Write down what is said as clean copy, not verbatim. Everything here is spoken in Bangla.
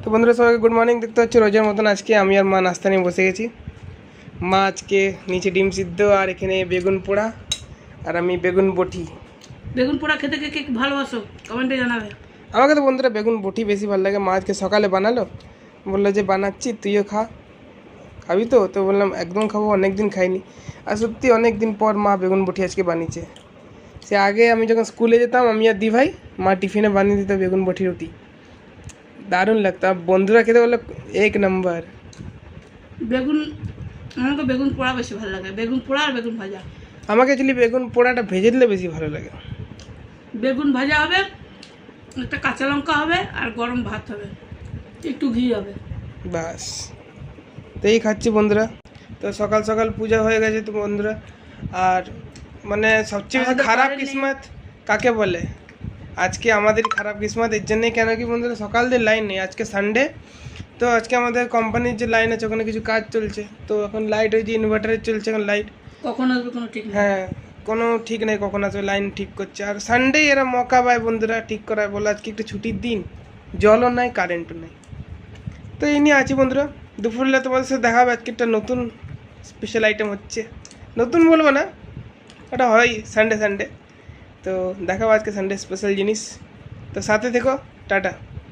তো বন্ধুরা সবাইকে গুড মর্নিং। দেখতে হচ্ছে রোজের মতন আজকে আমি আর মা নাস্তা নিয়ে বসে গেছি। মা আজকে নিচে ডিম সিদ্ধ আর এখানে বেগুন পোড়া আর আমি বেগুন বটি। বেগুন পোড়া খেতে কে কে ভালোবাসো কমেন্টে জানাবে। আমাকে তো বন্ধুরা বেগুন বটি বেশি ভালো লাগে। মা আজকে সকালে বানালো, বললো যে বানাচ্ছি তুইও খাবি তো? তো বললাম একদম খাবো, অনেক দিন খাইনি। আর সত্যি অনেক দিন পর মা বেগুন বটি আজকে বানিয়েছে। সে আগে আমি যখন স্কুলে যেতাম, আমি আর দিভাই, মা টিফিনে বানিয়ে দিত বেগুন বটি রুটি, দারুণ লাগতো। আর বন্ধুরা খেতে বললো এক নম্বর। বেগুন আমাকে বেগুন পোড়া বেশি ভালো লাগে, বেগুন পোড়া আর বেগুন ভাজা। আমাকে অ্যাকচুয়ালি বেগুন পোড়াটা ভেজে দিলে বেশি ভালো লাগে। বেগুন ভাজা হবে, একটা কাঁচা লঙ্কা হবে আর গরম ভাত হবে, একটু ঘি হবে, বাস। তো এই খাচ্ছি বন্ধুরা। তো সকাল সকাল পূজা হয়ে গেছে তো বন্ধুরা। আর মানে সবচেয়ে বেশি আমাদের খারাপ ঘরে নেই। কিসমত কাকে বলে? আজকে আমাদের খারাপ কিসমত এর জন্যই, কেন কি বন্ধুরা সকাল দিয়ে লাইন নেই। আজকে সানডে, তো আজকে আমাদের কোম্পানির যে লাইন আছে ওখানে কিছু কাজ চলছে, তো এখন লাইট ওই যে ইনভার্টারে চলছে এখন লাইট। কখন আসবে কোনো ঠিক নেই। হ্যাঁ, কোনো ঠিক নেই কখন আসবে, লাইন ঠিক করছে। আর সানডে এরা মকা পায় বন্ধুরা ঠিক করায়, বলে আজকে একটু ছুটির দিন, জলও নাই কারেন্টও নাই। তো এই নিয়ে আছি বন্ধুরা। দুপুরবেলা তোমাদের সাথে দেখা হবে। আজকে একটা নতুন স্পেশাল আইটেম হচ্ছে, নতুন বলবো না, ওটা হয় সানডে। তো দেখাবো আজকে সানডে স্পেশাল জিনিস। তো সাথে থেকো, টাটা।